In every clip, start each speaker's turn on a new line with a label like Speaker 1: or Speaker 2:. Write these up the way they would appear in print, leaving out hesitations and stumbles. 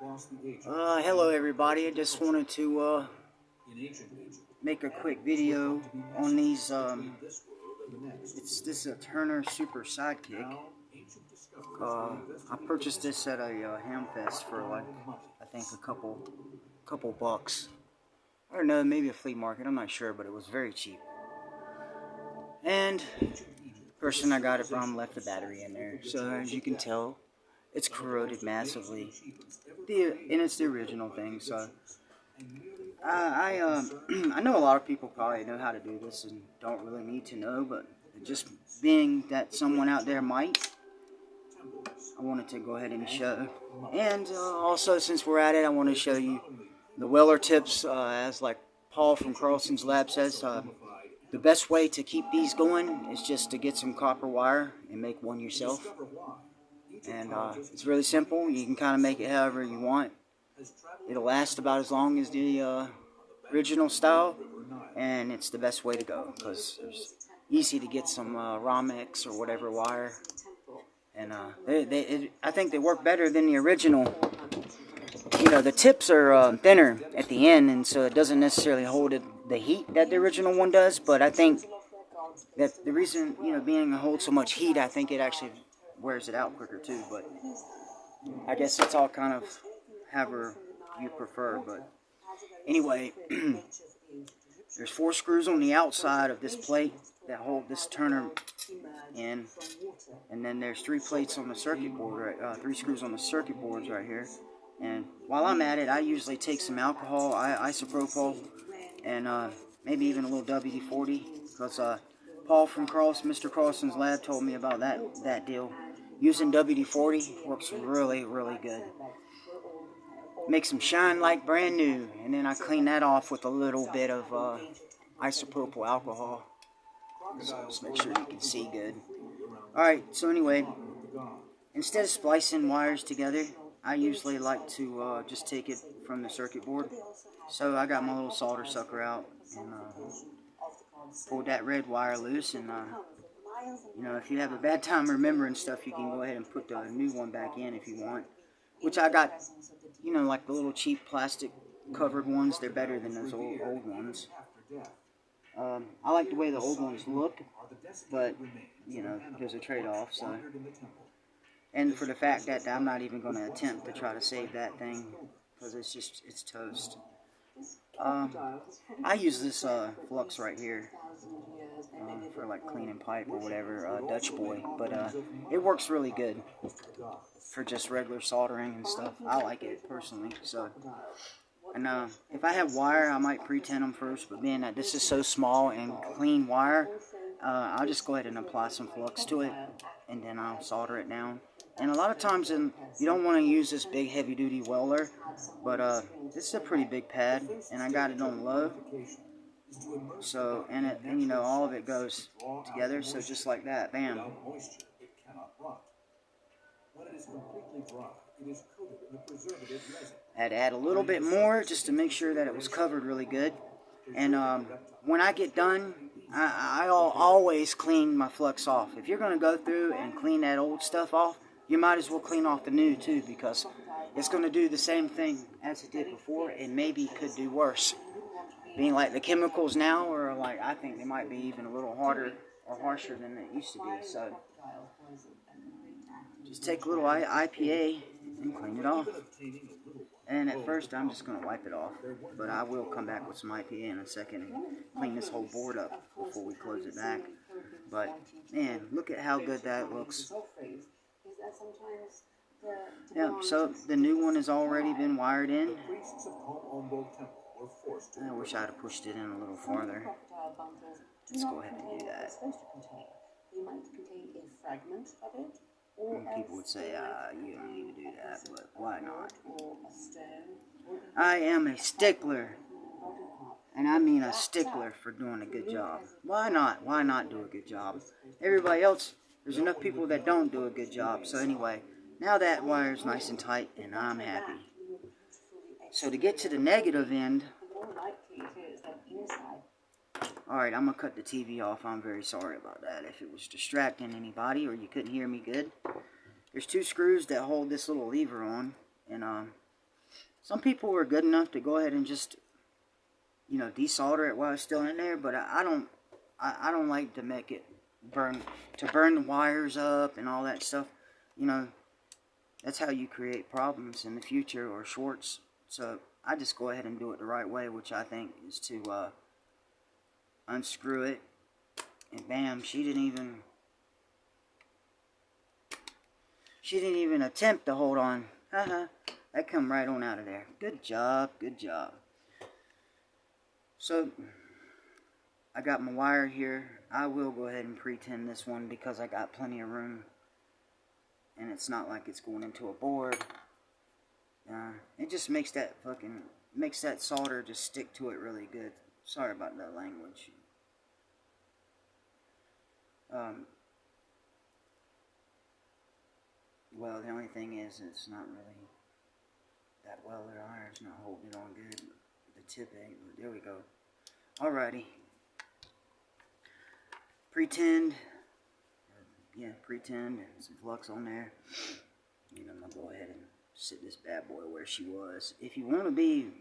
Speaker 1: Hello everybody. I just wanted to make a quick video on these. This is a Turner Super Sidekick. I purchased this at a Hamfest for like I think a couple bucks. I don't know, maybe a flea market. I'm not sure, but it was very cheap. And the person I got it from left the battery in there, so as you can tell, it's corroded massively. And it's the original thing, so I know a lot of people probably know how to do this and don't really need to know, but just being that someone out there might, I wanted to go ahead and show. And also, since we're at it, I want to show you the Weller tips. As like Paul from Carlson's Lab says, the best way to keep these going is just to get some copper wire and make one yourself. And it's really simple. You can kind of make it however you want. It'll last about as long as the original style, and it's the best way to go because it's easy to get some Romex or whatever wire, and I think they work better than the original. You know, the tips are thinner at the end, and so it doesn't necessarily hold the heat that the original one does, but I think that the reason, being it holds so much heat, I think it actually wears it out quicker too, but I guess it's all kind of however you prefer. But anyway, there's 4 screws on the outside of this plate that hold this Turner in, and then there's 3 plates on the circuit board, right? 3 screws on the circuit boards right here. And while I'm at it, I usually take some alcohol, isopropyl, and maybe even a little WD-40, because Paul from Mr. Carlson's Lab told me about that deal. Using WD-40 works really, really good. Makes them shine like brand new, and then I clean that off with a little bit of isopropyl alcohol. So just make sure you can see good. Alright, so anyway, instead of splicing wires together, I usually like to just take it from the circuit board. So I got my little solder sucker out and pulled that red wire loose, and if you have a bad time remembering stuff, you can go ahead and put the new one back in if you want. Which I got, like the little cheap plastic covered ones. They're better than those old ones. I like the way the old ones look, but, there's a trade-off, so. And for the fact that I'm not even going to attempt to try to save that thing, because it's toast. I use this flux right here for like cleaning pipe or whatever, Dutch Boy, but it works really good for just regular soldering and stuff. I like it personally. So, and if I have wire, I might pre-tin them first, but being that this is so small and clean wire, I'll just go ahead and apply some flux to it, and then I'll solder it down. And a lot of times, you don't want to use this big heavy-duty welder, but this is a pretty big pad, and I got it on low. So, and all of it goes together, so just like that, bam. I had to add a little bit more just to make sure that it was covered really good. And when I get done, I'll always clean my flux off. If you're going to go through and clean that old stuff off, you might as well clean off the new too, because it's going to do the same thing as it did before, and maybe could do worse. Being like the chemicals now are like, I think they might be even a little harder or harsher than it used to be. So just take a little IPA and clean it off. And at first I'm just going to wipe it off, but I will come back with some IPA in a second and clean this whole board up before we close it back. But man, look at how good that looks. Yeah, so the new one has already been wired in. I wish I had pushed it in a little farther. Let's go ahead and do that. And people would say, you don't need to do that, but why not? I am a stickler, and I mean a stickler for doing a good job. Why not? Why not do a good job? Everybody else, there's enough people that don't do a good job. So anyway, now that wire's nice and tight, and I'm happy. So to get to the negative end, alright, I'm going to cut the TV off. I'm very sorry about that if it was distracting anybody or you couldn't hear me good. There's 2 screws that hold this little lever on, and Some people were good enough to go ahead and just, you know, desolder it while it's still in there, but I don't like to make it burn the wires up and all that stuff. You know, that's how you create problems in the future, or shorts. So I just go ahead and do it the right way, which I think is to unscrew it, and bam, she didn't even attempt to hold on. Haha. That come right on out of there. Good job, good job. So, I got my wire here. I will go ahead and pre-tin this one because I got plenty of room. And it's not like it's going into a board. It just makes that solder just stick to it really good. Sorry about that language. Well, the only thing is, it's not really that welder iron's not holding it on good. The tip ain't, but there we go. Alrighty. Pre-tinned. Yeah, pre-tinned, and some flux on there. And I'm gonna go ahead and sit this bad boy where she was. If you want to be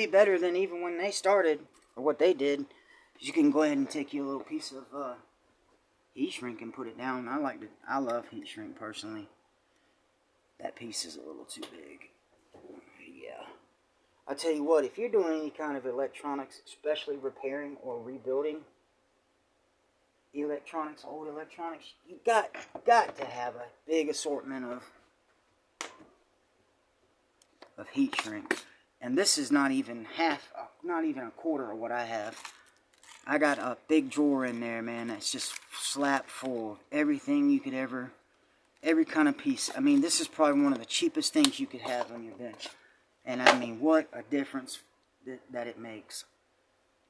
Speaker 1: better than even when they started, or what they did, you can go ahead and take your little piece of heat shrink and put it down. I love heat shrink personally. That piece is a little too big. Yeah. I'll tell you what, if you're doing any kind of electronics, especially repairing or rebuilding electronics, old electronics, you got to have a big assortment of heat shrink. And this is not even a quarter of what I have. I got a big drawer in there, man, that's just slap full of everything you could ever, every kind of piece. I mean, this is probably one of the cheapest things you could have on your bench. And I mean, what a difference that it makes.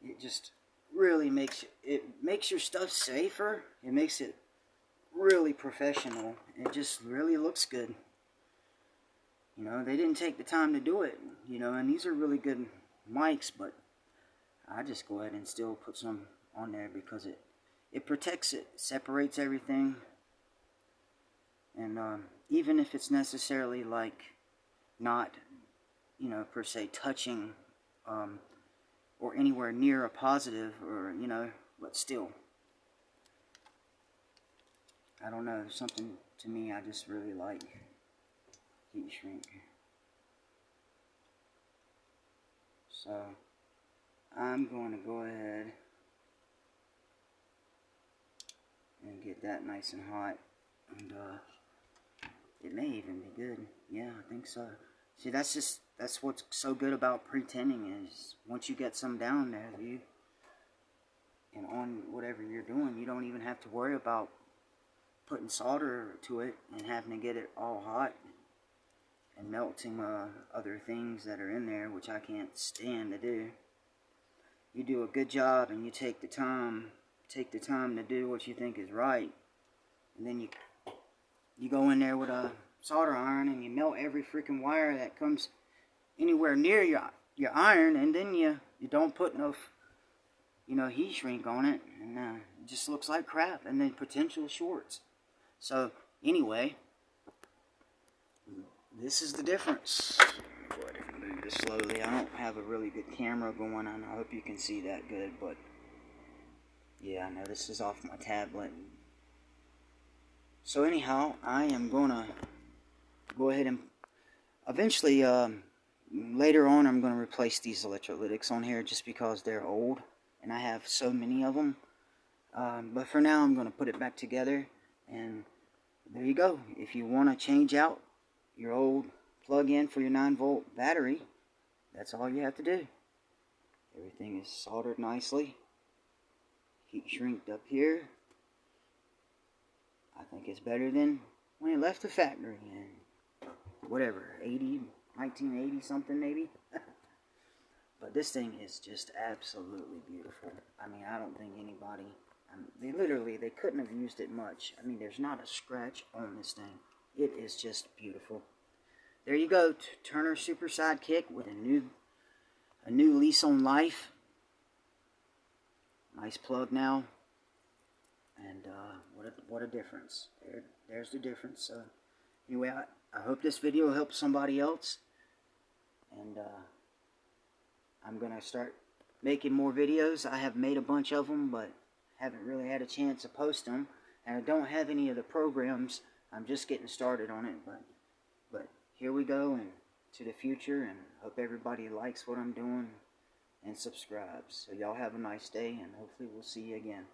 Speaker 1: It just really makes your stuff safer. It makes it really professional. It just really looks good. You know, they didn't take the time to do it, you know, and these are really good mics, but I just go ahead and still put some on there because it protects it, separates everything. And even if it's necessarily like not, you know, per se touching or anywhere near a positive, or, you know, but still, I don't know, something to me I just really like heat shrink. So I'm going to go ahead and get that nice and hot, and it may even be good. Yeah, I think so. See, that's what's so good about pre-tinning, is once you get some down there, and on whatever you're doing, you don't even have to worry about putting solder to it and having to get it all hot and melting other things that are in there, which I can't stand to do. You do a good job and you take the time to do what you think is right, and then you go in there with a solder iron and you melt every freaking wire that comes anywhere near your iron, and then you don't put no, you know, heat shrink on it, and it just looks like crap, and then potential shorts. So anyway, this is the difference. Go ahead and move this slowly. I don't have a really good camera going on. I hope you can see that good, but yeah, I know this is off my tablet. So anyhow, I am gonna go ahead and eventually, later on, I'm gonna replace these electrolytics on here just because they're old and I have so many of them. But for now, I'm gonna put it back together, and there you go. If you want to change out your old plug-in for your 9-volt battery, that's all you have to do. Everything is soldered nicely, heat shrinked up here. I think it's better than when it left the factory in whatever, 1980 something maybe. But this thing is just absolutely beautiful. I mean, I don't think anybody, they couldn't have used it much. I mean, there's not a scratch on this thing. It is just beautiful. There you go, Turner Super Sidekick with a new lease on life. Nice plug now. And what a difference. There's the difference. So anyway, I hope this video helps somebody else. And I'm going to start making more videos. I have made a bunch of them, but haven't really had a chance to post them. And I don't have any of the programs. I'm just getting started on it. But here we go, and to the future. And hope everybody likes what I'm doing and subscribes. So y'all have a nice day, and hopefully we'll see you again.